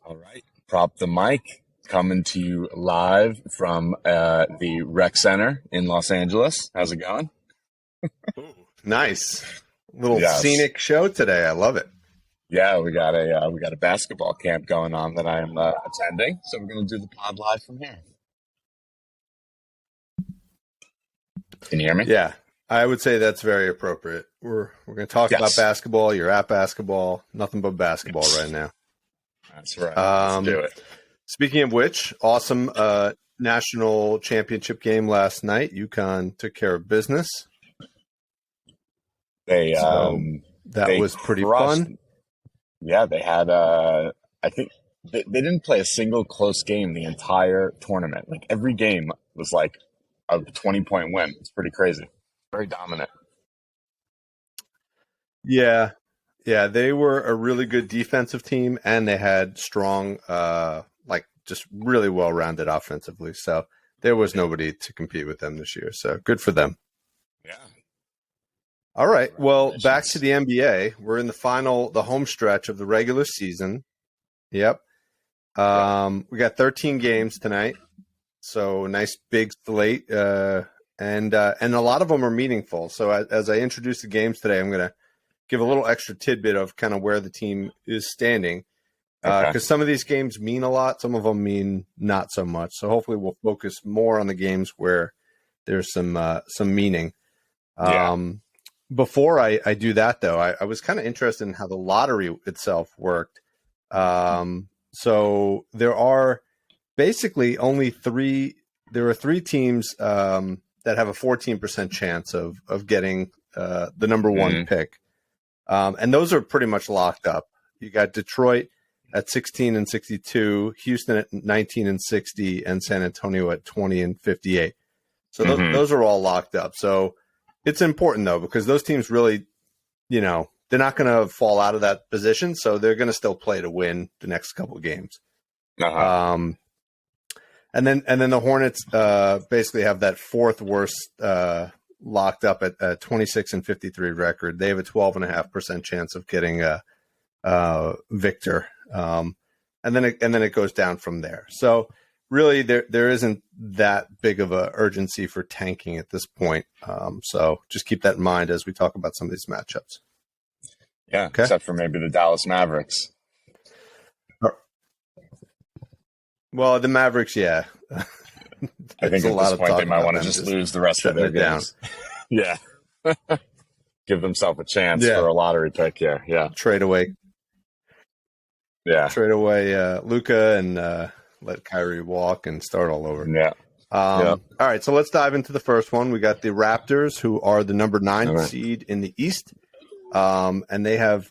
All right. Prop the mic coming to you live from the Rec Center in Los Angeles. How's it going? Ooh, nice. Little Yes. scenic show today. I love it. Yeah, we got a basketball camp going on that I'm attending, so we're going to do the pod live from here. Can you hear me? Yeah, I would say that's very appropriate. We're going to talk about basketball. You're at basketball. Nothing but basketball right now. That's right. Let's do it. Speaking of which, awesome national championship game last night. UConn took care of business. They was pretty fun. Yeah, they had I think they didn't play a single close game the entire tournament. Like every game was like a 20-point win. It's pretty crazy. Very dominant. Yeah, they were a really good defensive team, and they had strong, just really well-rounded offensively. So there was nobody to compete with them this year. So good for them. Yeah. All right. Well, back to the NBA. We're in the home stretch of the regular season. Yep. We got 13 games tonight. So a nice big slate. And a lot of them are meaningful. So as I introduce the games today, I'm going to give a little extra tidbit of kind of where the team is standing. Because some of these games mean a lot. Some of them mean not so much. So hopefully we'll focus more on the games where there's some meaning. Before I do that, though, I was kind of interested in how the lottery itself worked. So there are basically only three teams that have a 14% chance of getting the number one pick. And those are pretty much locked up. You got Detroit at 16-62, Houston at 19-60, and San Antonio at 20-58. So those are all locked up. So it's important, though, because those teams really, they're not going to fall out of that position. So they're going to still play to win the next couple of games. And then the Hornets basically have that fourth worst locked up at 26-53 record. They have a 12.5% chance of getting Victor. And then it goes down from there. So really, there isn't that big of a urgency for tanking at this point. So just keep that in mind as we talk about some of these matchups. Yeah, okay? Except for maybe the Dallas Mavericks. Well, the Mavericks, yeah. I think at this point they might want to just lose the rest of their games. Yeah. Give themselves a chance for a lottery pick here. Yeah. Trade away. Yeah. Trade away Luka and let Kyrie walk and start all over. Yeah. All right, so let's dive into the first one. We got the Raptors, who are the number 9 seed in the East. And they have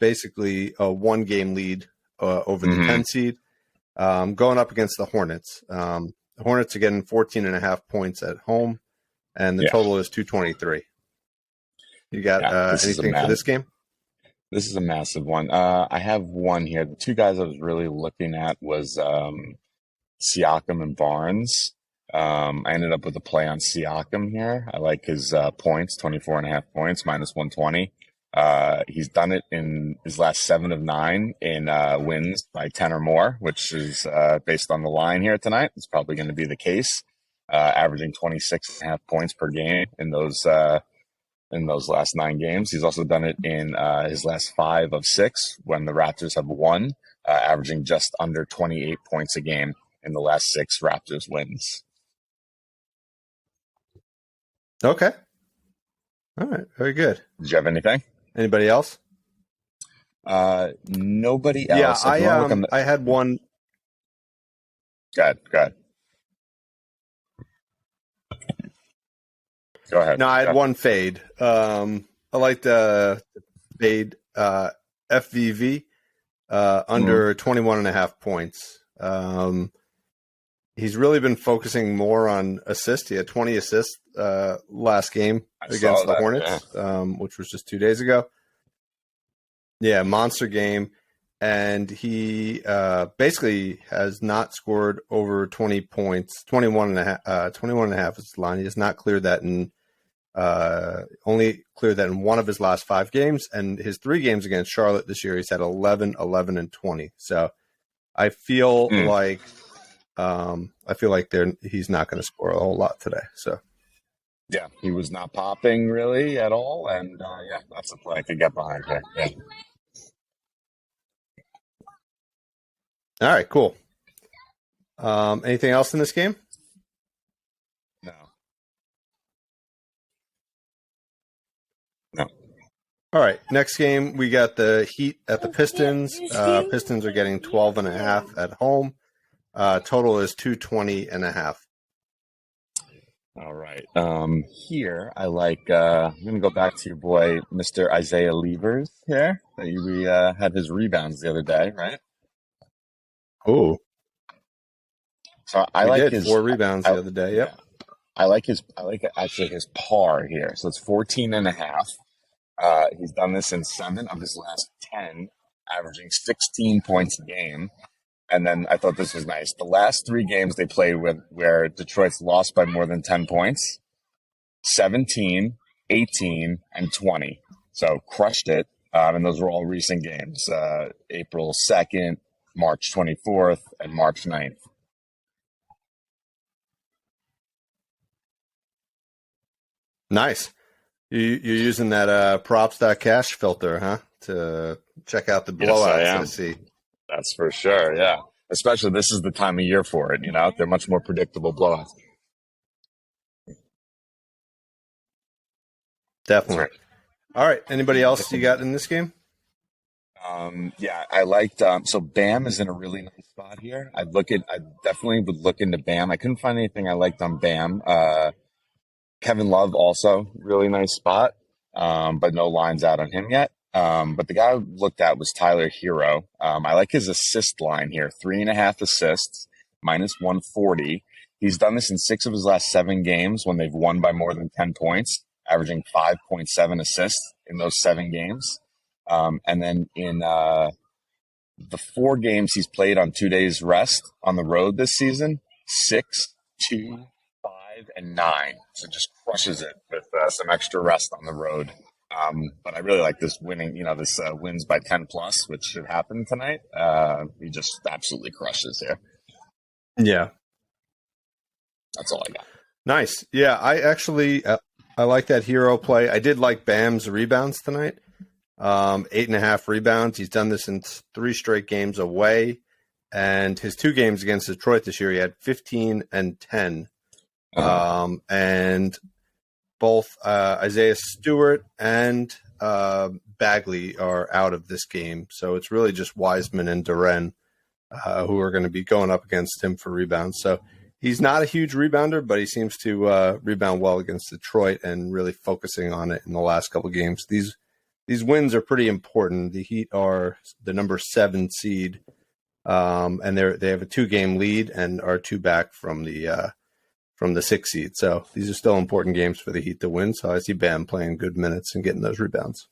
basically a 1-game lead over the 10 seed. Going up against the Hornets. The Hornets are getting 14.5 points at home, and the total is 223. You got anything for this game? This is a massive one. I have one here. The two guys I was really looking at was Siakam and Barnes. I ended up with a play on Siakam here. I like his points, 24.5 points, minus 120. He's done it in his last 7 of 9 in wins by 10 or more, which is based on the line here tonight. It's probably going to be the case, averaging 26.5 points per game in those last 9 games. He's also done it in his last 5 of 6 when the Raptors have won, averaging just under 28 points a game in the last 6 Raptors wins. Okay. All right. Very good. Did you have anything? Anybody else? Nobody else. Yeah, I had one. Go ahead. Go ahead. No, I had one fade. I liked fade FVV under 21.5 points. He's really been focusing more on assists. He had 20 assists last game against the Hornets, which was just 2 days ago. Yeah, monster game. And he basically has not scored over 20 points. 21 and a half is the line. He has not cleared that only cleared that in one of his last 5 games. And his 3 games against Charlotte this year, he's had 11, 11, and 20. So I feel Mm. like he's not going to score a whole lot today. So Yeah, he was not popping really at all, and yeah, that's a play I could get behind here. Yeah. all right, cool. Anything else in this game? No, no. All right, next game we got the Heat at the Pistons. Pistons are getting 12.5 at home. Total is 220.5. All right. Here I like. I'm gonna go back to your boy, Mr. Isaiah Levers here. We had his rebounds the other day, right? Oh, So I we like did his. 4 rebounds the other day. Yeah, Yep. I like his. I like actually his par here. So it's 14 and a half. He's done this in 7 of his last 10, averaging 16 points a game. And then I thought this was nice. The last 3 games they played with where Detroit's lost by more than 10 points, 17, 18, and 20. So crushed it. And those were all recent games, April 2nd, March 24th, and March 9th. Nice. You're using that props.cash filter, huh? To check out the Yes, I blowouts I am. see. That's for sure. Yeah. Especially this is the time of year for it. They're much more predictable blowouts. That's Definitely. right. All right. Anybody else you got in this game? Yeah, I liked. So Bam is in a really nice spot here. I definitely would look into Bam. I couldn't find anything I liked on Bam. Kevin Love also really nice spot, but no lines out on him yet. But the guy I looked at was Tyler Hero. I like his assist line here, 3.5 assists, -140. He's done this in 6 of his last 7 games when they've won by more than 10 points, averaging 5.7 assists in those 7 games. And then in the 4 games he's played on 2 days rest on the road this season, 6, 2, 5, and 9. So just crushes it with some extra rest on the road. But I really like this winning, this wins by 10 plus, which should happen tonight. He just absolutely crushes here. Yeah. That's all I got. Nice. Yeah, I like that Hero play. I did like Bam's rebounds tonight. 8.5 rebounds. He's done this in 3 straight games away. And his 2 games against Detroit this year, he had 15 and 10. And both Isaiah Stewart and Bagley are out of this game. So it's really just Wiseman and Duren who are going to be going up against him for rebounds. So he's not a huge rebounder, but he seems to rebound well against Detroit and really focusing on it in the last couple of games. These wins are pretty important. The Heat are the number 7 seed, and they have a 2-game lead and are 2 back from the 6th seed. So these are still important games for the Heat to win. So I see Bam playing good minutes and getting those rebounds.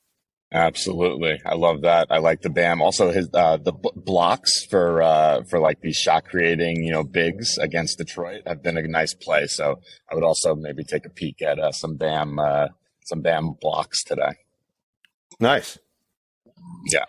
Absolutely, I love that. I like the Bam. Also, his blocks for like these shot creating, bigs against Detroit have been a nice play. So I would also maybe take a peek at some Bam blocks today. Nice. Yeah.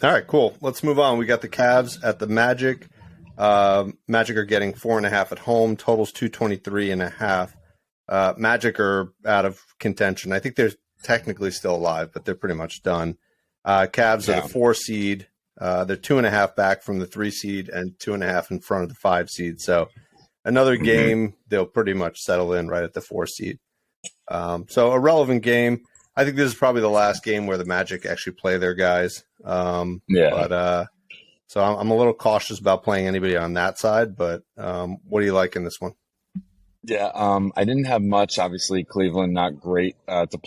All right, cool. Let's move on. We got the Cavs at the Magic. Magic are getting 4.5 at home. Totals 223.5. Magic are out of contention. I think they're technically still alive, but they're pretty much done. Cavs are the 4 seed. They're 2.5 back from the 3 seed and 2.5 in front of the 5 seed. So another game, they'll pretty much settle in right at the 4 seed. So a relevant game. I think this is probably the last game where the Magic actually play their guys. But so I'm a little cautious about playing anybody on that side. But what do you like in this one? Yeah, I didn't have much. Obviously, Cleveland not great to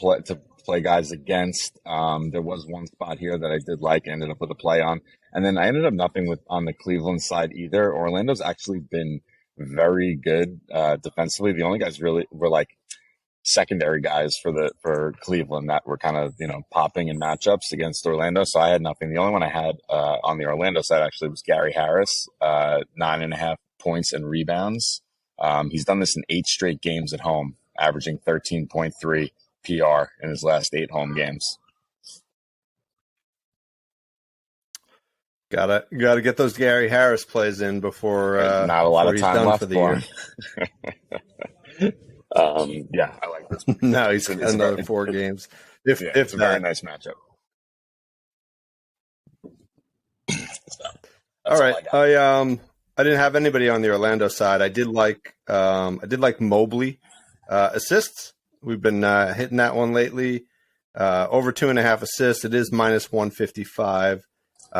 play guys against. There was one spot here that I did like, ended up with a play on, and then I ended up nothing with on the Cleveland side either. Orlando's actually been very good defensively. The only guys really were like secondary guys for Cleveland that were kind of popping in matchups against Orlando. So I had nothing. The only one I had on the Orlando side actually was Gary Harris, 9.5 points and rebounds. He's done this in 8 straight games at home, averaging 13.3 PR in his last 8 home games. Gotta get those Gary Harris plays in Not a lot before of he's time done for left the for year. him. Yeah, I like this. No, he's got another 4 games, if yeah, if it's a very that. nice matchup. So All that's all right, I got. I didn't have anybody on the Orlando side. I did like Mobley assists. We've been hitting that one lately. Over 2.5 assists. It is minus 155.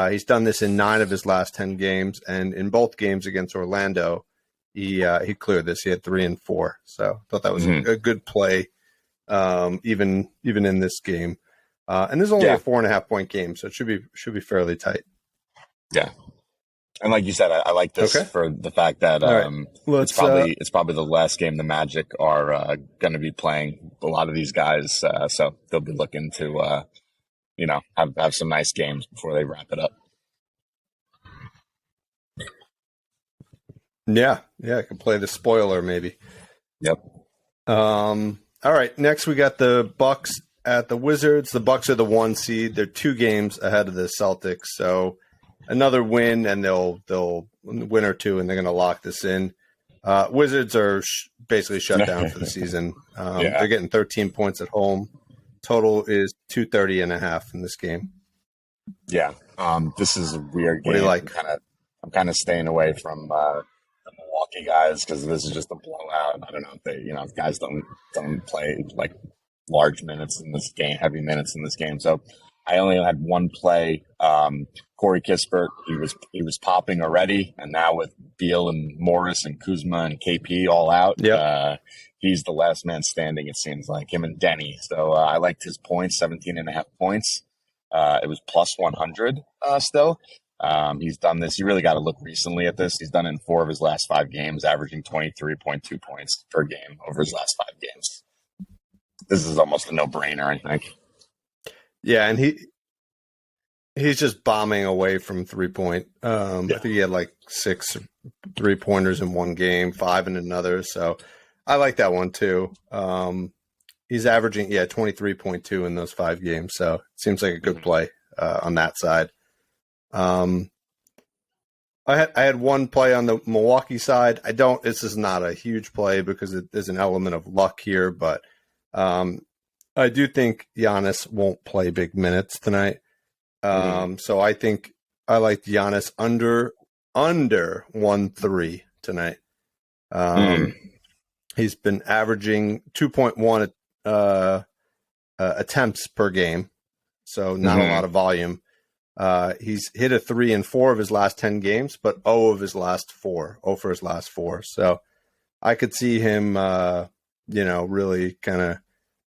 He's done this in 9 of his last 10 games, and in both games against Orlando, he cleared this. He had 3 and 4. So I thought that was Mhm. a good play, even in this game. And this is only Yeah, a 4.5 point game, so it should be fairly tight. yeah. And like you said, I like this Okay. for the fact that All right. Let's it's probably the last game the Magic are going to be playing. A lot of these guys, so they'll be looking to have some nice games before they wrap it up. yeah, I can play the spoiler maybe. Yep. All right. Next, we got the Bucks at the Wizards. The Bucks are the 1 seed. They're 2 games ahead of the Celtics. So another win, and they'll win or 2, and they're going to lock this in. Wizards are basically shut down for the season. Yeah. They're getting 13 points at home. Total is 230.5 in this game. Yeah. This is a weird game. What do you like? I'm kind of staying away from the Milwaukee guys because this is just a blowout. I don't know if if guys don't play like large minutes in this game, heavy minutes in this game. So I only had one play. Corey Kispert, he was popping already, and now with Beal and Morris and Kuzma and KP all out, he's the last man standing. It seems like him and Denny. So I liked his points, 17.5 points. It was plus 100 still. He's done this. You really got to look recently at this. He's done it in 4 of his last 5 games, averaging 23.2 points per game over his last 5 games. This is almost a no-brainer, I think. Yeah, and he's just bombing away from 3-point. I think he had like 6 3-pointers in one game, 5 in another. So I like that one too. He's averaging 23.2 in those 5 games. So it seems like a good play on that side. I had one play on the Milwaukee side. This is not a huge play because there's an element of luck here, but I do think Giannis won't play big minutes tonight. So I think I like Giannis under 1.3 tonight. He's been averaging 2.1 attempts per game, so not a lot of volume. He's hit a 3 in 4 of his last 10 games, but 0 of his last 4. 0 for his last 4. So I could see him, really kind of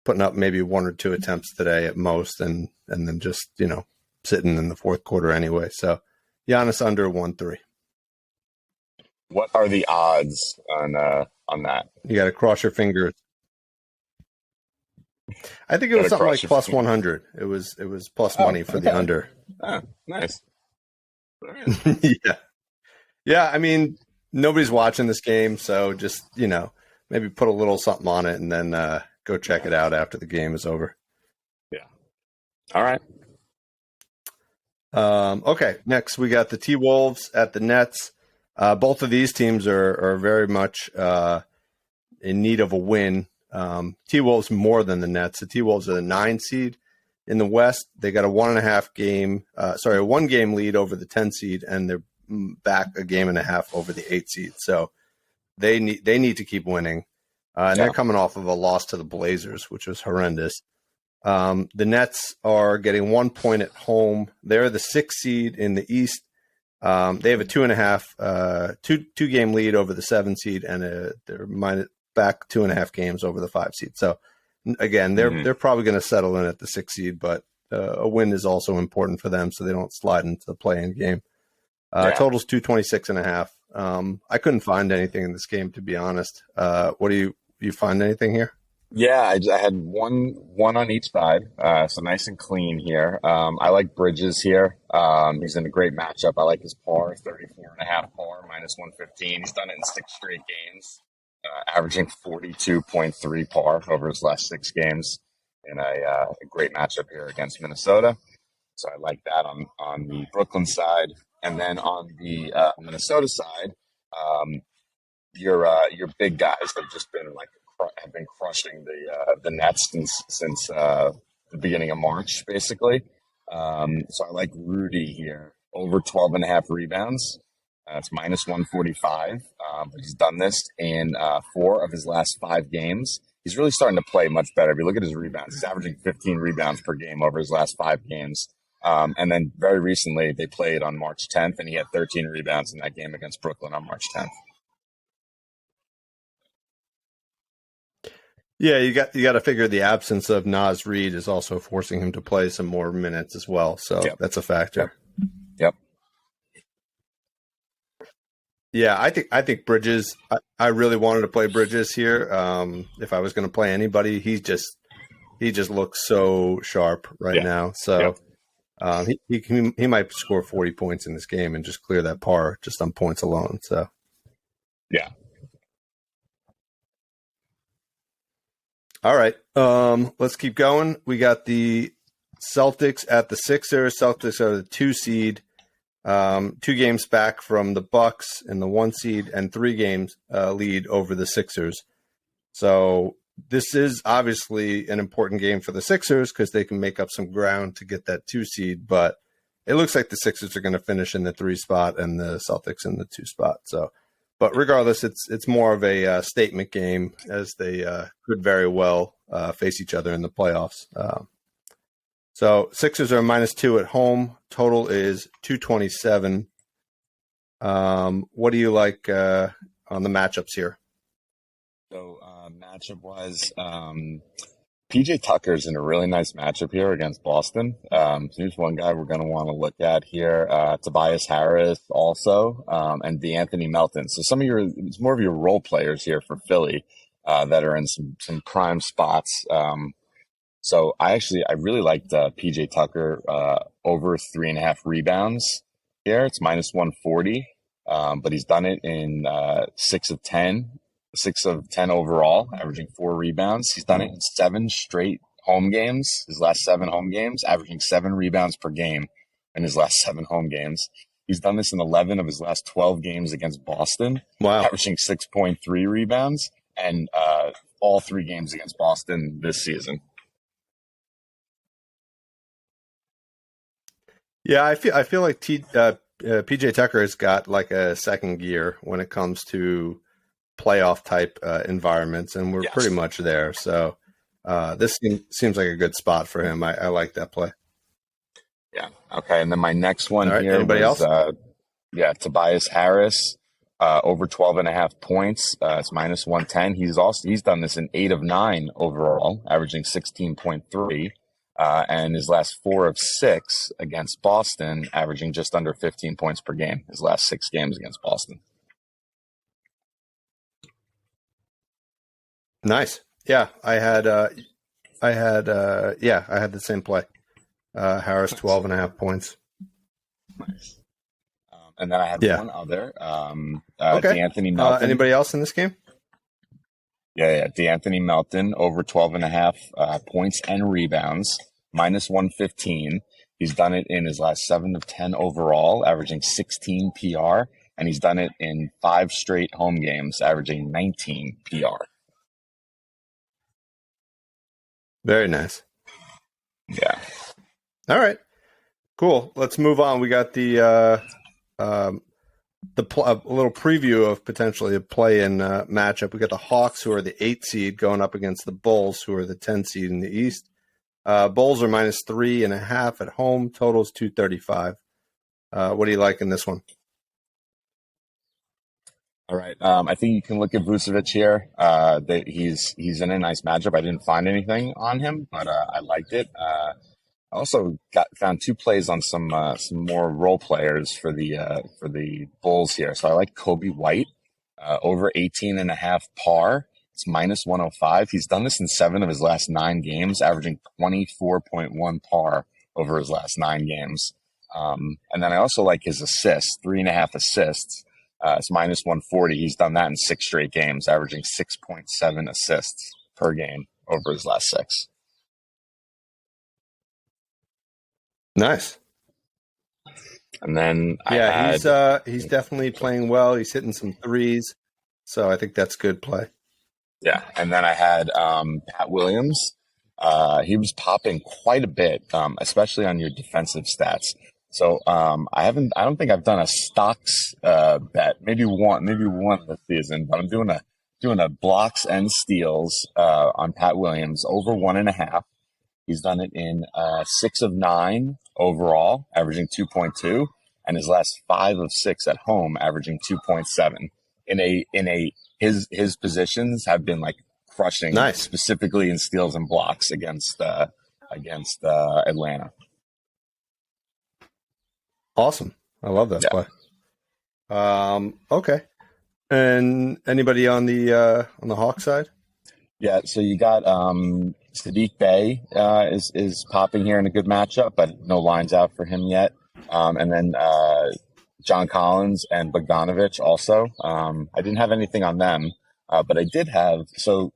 putting up maybe 1 or 2 attempts today at most, and then just sitting in the fourth quarter anyway. So Giannis under 1.3. What are the odds on that? You got to cross your fingers. I think it was something like plus 100. It was plus money for the under. Oh, nice. Yeah. I mean, nobody's watching this game, so just maybe put a little something on it, and then go check it out after the game is over. Yeah. All right. Okay. Next, we got the T-Wolves at the Nets. Both of these teams are very much in need of a win. T-Wolves more than the Nets. The T-Wolves are the 9 seed in the West. They got a 1 game lead over the 10 seed, and they're back a game and a half over the 8 seed. So they need to keep winning. And they're coming off of a loss to the Blazers, which was horrendous. The Nets are getting 1 point at home. They're the 6th seed in the East. They have a 2 game lead over the 7 seed, and they're back 2.5 games over the 5 seed. So again, they're probably going to settle in at the 6 seed, but a win is also important for them so they don't slide into the play-in game. Total's 226.5. I couldn't find anything in this game, to be honest. What do you find anything here? Yeah, I had one on each side, so nice and clean here. I like Bridges here. He's in a great matchup. I like his par, 34.5 par, minus 115. He's done it in 6 straight games, averaging 42.3 par over his last 6 games in a great matchup here against Minnesota. So I like that on the Brooklyn side. And then on the Minnesota side, um, your big guys have just been have been crushing the Nets since the beginning of March, basically. So I like Rudy here over 12 and a half rebounds. It's minus 145. But he's done this in four of his last five games. He's really starting to play much better. If you look at his rebounds, he's averaging 15 rebounds per game over his last five games. And then very recently, they played on March 10th, and he had 13 rebounds in that game against Brooklyn on March 10th. Yeah, you got to figure the absence of Naz Reid is also forcing him to play some more minutes as well. So that's a factor. Yep. Yeah, I think Bridges. I really wanted to play Bridges here. If I was going to play anybody, he just looks so sharp right now. So he might score 40 points in this game and just clear that par just on points alone. So yeah. All right. Let's keep going. We got the Celtics at the Sixers. Celtics are the 2 seed, 2 games back from the Bucks in the 1 seed, and 3 games lead over the Sixers. So this is obviously an important game for the Sixers because they can make up some ground to get that 2 seed. But it looks like the Sixers are going to finish in the 3 spot and the Celtics in the 2 spot. So. But regardless, it's more of a statement game as they could very well face each other in the playoffs. So Sixers are -2 at home. Total is 227. What do you like on the matchups here? So matchup wise, PJ Tucker's in a really nice matchup here against Boston. So here's one guy we're going to want to look at here. Tobias Harris also, and DeAnthony Melton. So it's more of your role players here for Philly that are in some prime spots. So I really liked PJ Tucker over 3.5 rebounds here. It's minus 140, but he's done it in 6 of 10 overall, averaging 4 rebounds. He's done it in 7 straight home games, his last 7 home games, averaging 7 rebounds per game in his last 7 home games. He's done this in 11 of his last 12 games against Boston, averaging 6.3 rebounds, and all 3 games against Boston this season. Yeah, I feel like PJ Tucker has got like a second gear when it comes to playoff type environments, and we're pretty much there. So this seems like a good spot for him. I like that play. Yeah. Okay. And then my next one here anybody else? Tobias Harris over 12.5 points. It's minus 110. He's done this in 8 of 9 overall, averaging 16.3. And his last 4 of 6 against Boston, averaging just under 15 points per game. His last 6 games against Boston. Nice. Yeah, I had the same play. Harris 12.5 points. Nice. And then I had one other. DeAnthony Melton. Anybody else in this game? Yeah. DeAnthony Melton over 12.5 points and rebounds, minus 115. He's done it in his last 7 of 10 overall, averaging 16 PR, and he's done it in 5 straight home games, averaging 19 PR. Very nice. Yeah. All right. Cool. Let's move on. We got a little preview of potentially a play-in matchup. We got the Hawks, who are the 8 seed, going up against the Bulls, who are the 10 seed in the East. Bulls are minus 3.5 at home. Totals 235. What do you like in this one? All right. I think you can look at Vucevic here. He's in a nice matchup. I didn't find anything on him, but I liked it. I also found 2 plays on some more role players for the Bulls here. So I like Kobe White over 18.5 par. It's minus 105. He's done this in 7 of his last 9 games, averaging 24.1 par over his last 9 games. And then I also like his assists, 3.5 assists. It's minus 140. He's done that in 6 straight games, averaging 6.7 assists per game over his last 6. Nice. And then I Yeah, had, he's definitely playing well. He's hitting some threes, so I think that's good play. yeah, and then I had Pat Williams. He was popping quite a bit, especially on your defensive stats. So I don't think I've done a stocks bet. Maybe one this season, but I'm doing a blocks and steals on Pat Williams over 1.5. He's done it in 6 of 9 overall, averaging 2.2, and his last 5 of 6 at home, averaging 2.7. In a his positions have been like crushing, Nice, specifically in steals and blocks against Atlanta. awesome. I love that Yeah, play. Okay. And anybody on the Hawk side? yeah. So you got Sadiq Bey is popping here in a good matchup, but no lines out for him yet. And then John Collins and Bogdanovich also. I didn't have anything on them, but I did have. So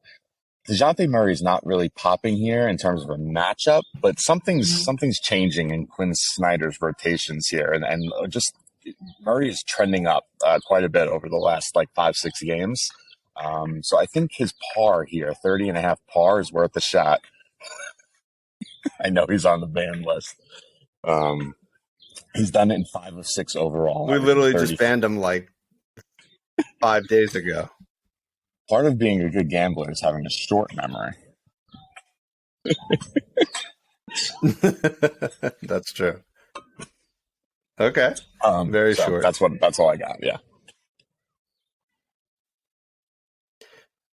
DeJounte Murray's not really popping here in terms of a matchup, but something's changing in Quinn Snyder's rotations here, and just Murray is trending up quite a bit over the last like 5-6 games. So I think his par here, 30.5 par, is worth a shot. I know he's on the ban list. Um, he's done it in 5 of 6 overall. We Averaging literally 30. just banned him like 5 days ago. Part of being a good gambler is having a short memory. That's true. Okay. Very So short. that's all I got. Yeah.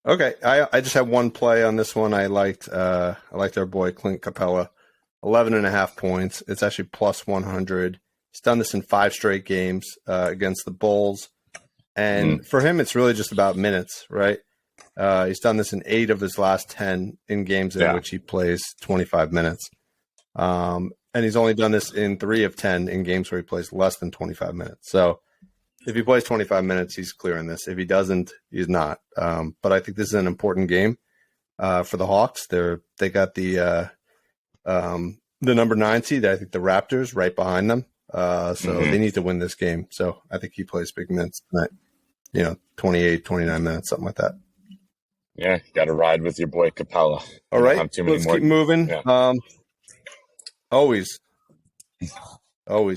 Okay. I just have one play on this one. I liked our boy Clint Capella. 11.5 points. It's actually plus 100. He's done this in 5 straight games against the Bulls. And for him, it's really just about minutes, right? He's done this in 8 of his last 10 in games in which he plays 25 minutes. And he's only done this in 3 of 10 in games where he plays less than 25 minutes. So if he plays 25 minutes, he's clearing this. If he doesn't, he's not. But I think this is an important game for the Hawks. They got the number 9 seed. I think the Raptors right behind them. So they need to win this game. So I think he plays big minutes tonight. 28, 29 minutes, something like that. Yeah, got to ride with your boy Capella. All right, let's keep moving. Yeah. Always. All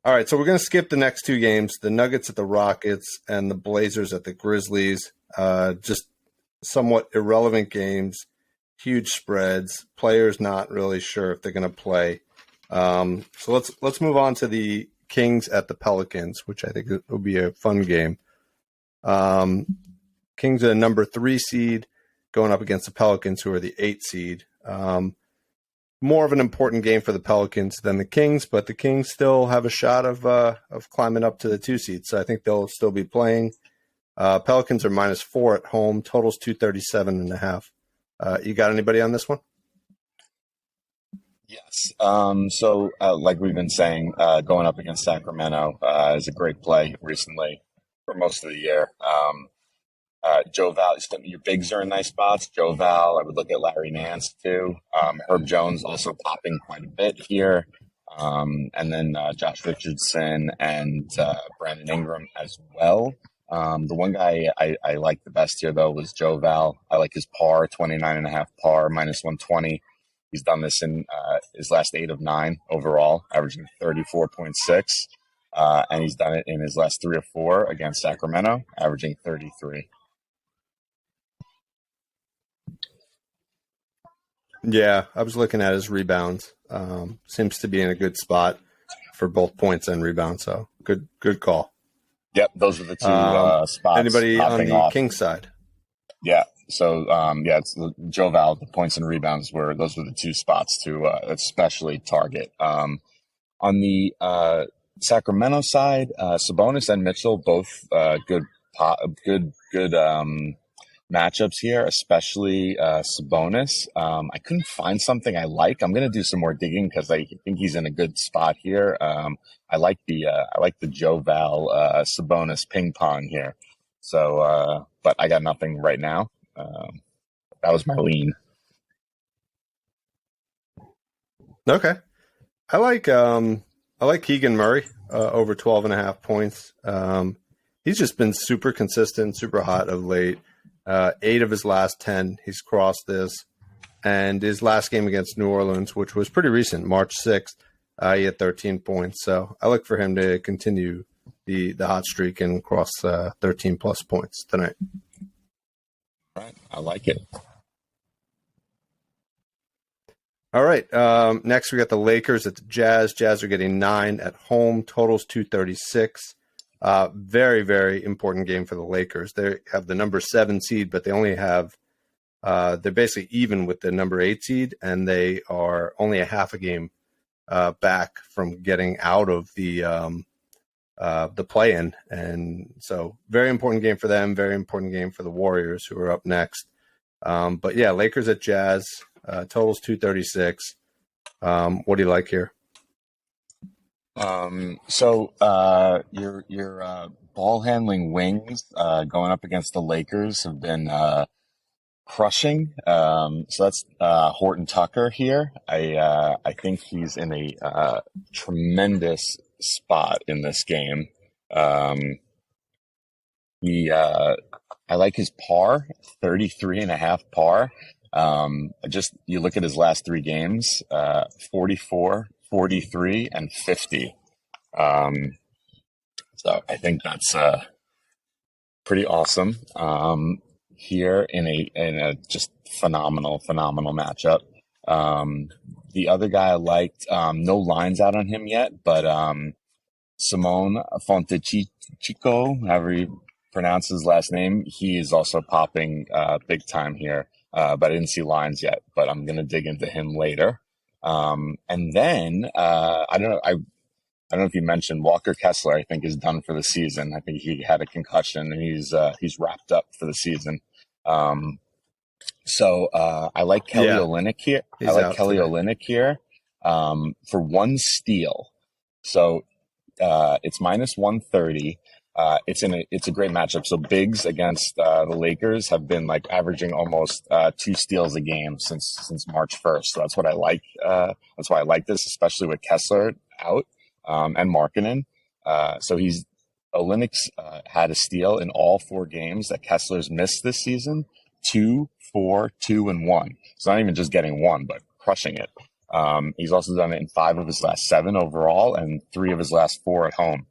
right, so we're going to skip the next 2 games, the Nuggets at the Rockets and the Blazers at the Grizzlies. Just somewhat irrelevant games, huge spreads, players not really sure if they're going to play. So let's move on to the Kings at the Pelicans, which I think will be a fun game. Kings are the number 3 seed going up against the Pelicans, who are the 8 seed. More of an important game for the Pelicans than the Kings, but the Kings still have a shot of climbing up to the 2 seed. So I think they'll still be playing. Pelicans are -4 at home. Totals 237.5. You got anybody on this one? Yes. So like we've been saying, going up against Sacramento is a great play recently for most of the year. Joe Val, your bigs are in nice spots. Joe Val, I would look at Larry Nance too. Herb Jones also popping quite a bit here. And then Josh Richardson and Brandon Ingram as well. The one guy I like the best here, though, was Joe Val. I like his par, 29.5 par, -120. He's done this in his last 8 of 9 overall, averaging 34.6. And he's done it in his last 3 of 4 against Sacramento, averaging 33. Yeah, I was looking at his rebounds. Seems to be in a good spot for both points and rebounds. So good call. Yep, those are the two spots. Anybody on the Kings side? Yeah. So it's Joe Val. The points and rebounds those were the 2 spots to especially target. On the Sacramento side, Sabonis and Mitchell both good matchups here, especially Sabonis. I couldn't find something I like. I'm going to do some more digging because I think he's in a good spot here. I like the Joe Val Sabonis ping pong here. So, but I got nothing right now. That was my lean. Okay, I like I like Keegan Murray over 12.5 points. He's just been super consistent, super hot of late. 8 of his last 10, he's crossed this. And his last game against New Orleans, which was pretty recent, March 6th, he had 13 points. So I look for him to continue the hot streak and cross 13 plus points tonight. Right. I like it. All right. Next, we got the Lakers at the Jazz. Jazz are getting 9 at home. Totals 236. Very, very important game for the Lakers. They have the number 7 seed, but they only have they're basically even with the number 8 seed, and they are only a half a game back from getting out of the play-in. And so very important game for them, very important game for the Warriors, who are up next. But yeah, Lakers at Jazz, totals 236. What do you like here? So your ball handling wings going up against the Lakers have been crushing. So that's Horton Tucker here. I think he's in a tremendous spot in this game. I like his par, 33.5 par. You look at his last 3 games, 44, 43, and 50. So I think that's pretty awesome. Here in a just phenomenal matchup. The other guy I liked, no lines out on him yet, but Simone Fontecchico, however you pronounce his last name, he is also popping big time here. But I didn't see lines yet, but I'm going to dig into him later. And then I don't know if you mentioned Walker Kessler. I think is done for the season. I think he had a concussion and he's wrapped up for the season. So I like Kelly Olynyk here. He's I like Kelly Olynyk here for 1 steal. So it's minus 130. It's a great matchup. So bigs against the Lakers have been like averaging almost 2 steals a game since March 1st. So that's what I like. That's why I like this, especially with Kessler out and Markkanen. So Olynyk's had a steal in all 4 games that Kessler's missed this season. 2, 4, 2, and 1. It's not even just getting 1, but crushing it. He's also done it in 5 of his last 7 overall and 3 of his last 4 at home.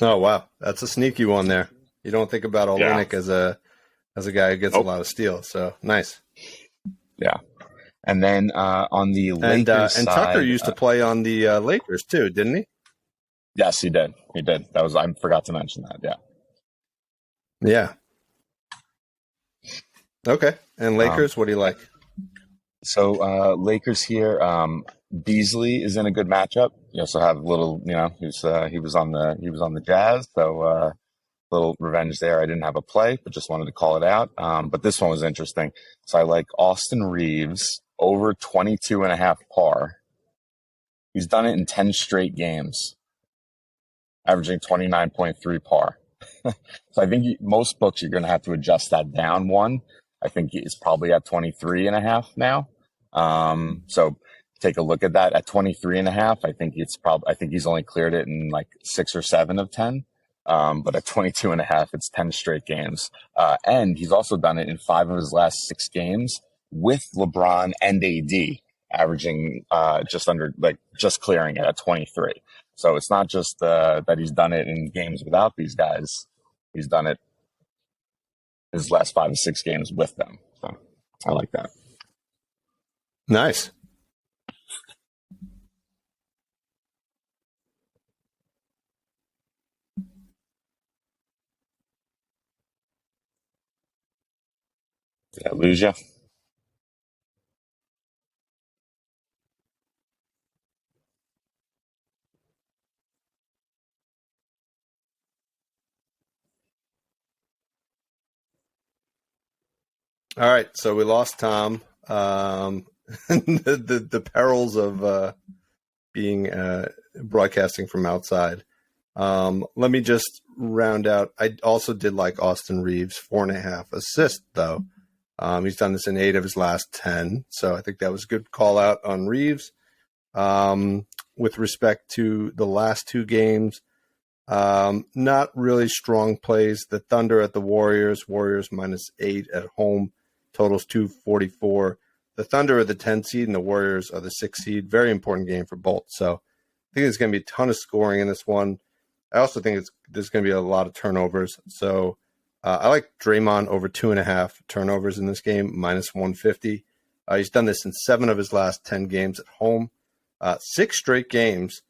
Oh wow, that's a sneaky one there. You don't think about Olynyk as a guy who gets a lot of steals. So nice. Yeah, and then on the Lakers and side, Tucker used to play on the Lakers too, didn't he? Yes, he did. He did. I forgot to mention that. Yeah. Yeah. Okay. And Lakers, what do you like? So Lakers here. Beasley is in a good matchup. You also have a little, he was on the Jazz, so little revenge there. I didn't have a play, but just wanted to call it out. But this one was interesting. So I like Austin Reeves over 22.5 par. He's done it in 10 straight games, averaging 29.3 par. So I think most books you're going to have to adjust that down one. I think it's probably at 23.5 now. So take a look at that at 23.5. I think he's only cleared it in like 6 or 7 of 10. But at 22.5, it's 10 straight games. And he's also done it in 5 of his last 6 games with LeBron and AD, averaging just clearing it at 23. So it's not just that he's done it in games without these guys. He's done it his last 5 to 6 games with them. So I like that. Nice. Did I lose you? All right, so we lost Tom. The perils of being broadcasting from outside. Let me just round out. I also did like Austin Reeves, 4.5 assists though. He's done this in 8 of his last 10. So I think that was a good call out on Reeves. With respect to the last 2 games, not really strong plays. The Thunder at the Warriors. Warriors -8 at home. Totals 244. The Thunder are the 10 seed and the Warriors are the 6 seed. Very important game for both. So I think there's going to be a ton of scoring in this one. I also think there's going to be a lot of turnovers. So I like Draymond over 2.5 turnovers in this game, -150. He's done this in 7 of his last 10 games at home, 6 straight games.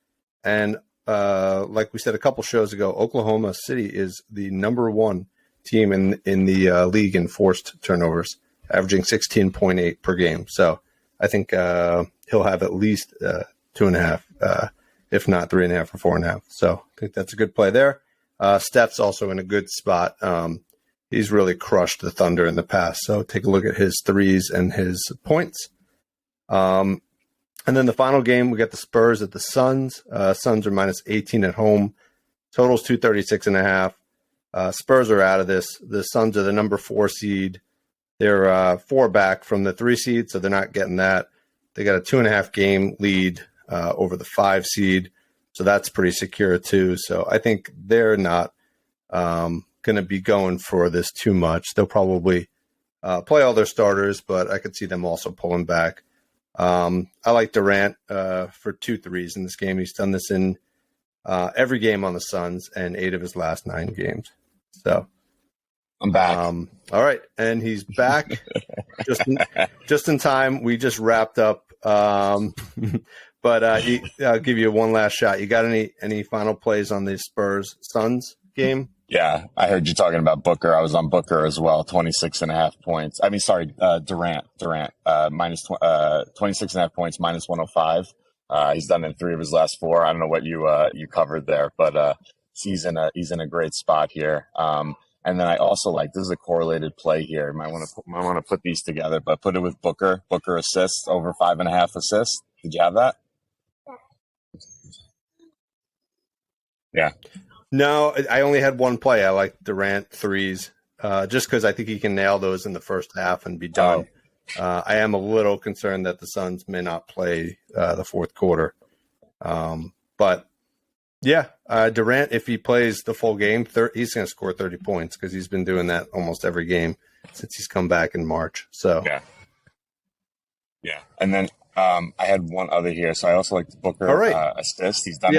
And like we said a couple shows ago, Oklahoma City is the number 1 team in the league in forced turnovers, averaging 16.8 per game. So I think he'll have at least 2.5, if not 3.5 or 4.5. So I think that's a good play there. Steph's also in a good spot. He's really crushed the Thunder in the past. So take a look at his threes and his points. And then the final game, we got the Spurs at the Suns. Suns are -18 at home. Totals 236.5. Spurs are out of this. The Suns are the number 4 seed. They're 4 back from the 3 seed, so they're not getting that. They got a 2.5 game lead over the 5 seed, so that's pretty secure too. So I think they're not going to be going for this too much. They'll probably play all their starters, but I could see them also pulling back. I like Durant for 2 threes in this game. He's done this in every game on the Suns and 8 of his last 9 games. So I'm back. All right, and he's back just in time. We just wrapped up, but I'll give you one last shot. You got any final plays on the Spurs Suns game? Yeah, I heard you talking about Booker. I was on Booker as well, 26.5 points. I mean, sorry, Durant, minus 26.5 points, -105. He's done in 3 of his last 4. I don't know what you covered there, but he's in a great spot here. And then I also like, this is a correlated play here. Might want to put these together, but put it with Booker. Booker assists over 5.5 assists. Did you have that? Yeah. No, I only had one play. I like Durant threes, just because I think he can nail those in the first half and be done. I am a little concerned that the Suns may not play the fourth quarter. But yeah, Durant, if he plays the full game, he's going to score 30 points because he's been doing that almost every game since he's come back in March. So yeah. And then I had one other here, so I also like the Booker assist. He's done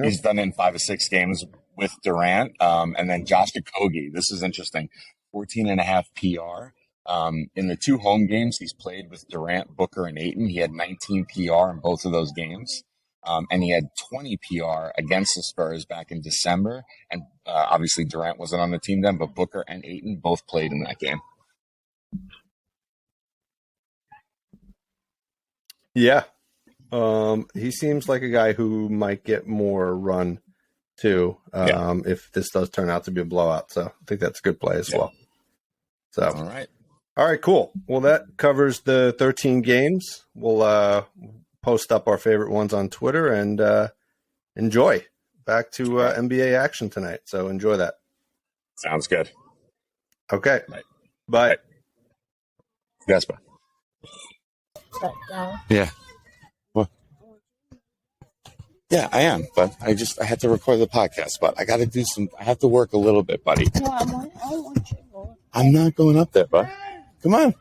He's done it in 5 or 6 games with Durant. And then Josh Okogie. This is interesting. 14.5 PR. In the 2 home games he's played with Durant, Booker, and Ayton, he had 19 PR in both of those games. And he had 20 PR against the Spurs back in December. And obviously Durant wasn't on the team then, but Booker and Ayton both played in that game. Yeah. He seems like a guy who might get more run too, if this does turn out to be a blowout. So I think that's a good play as well. So All right, cool. Well, that covers the 13 games. We'll post up our favorite ones on Twitter and enjoy. Back to NBA action tonight. So enjoy that. Sounds good. Okay. Bye. Yes, bye. Yeah. Well, yeah, I am, but I had to record the podcast, but I have to work a little bit, buddy. No, I want you. I'm not going up there, bud. Come on.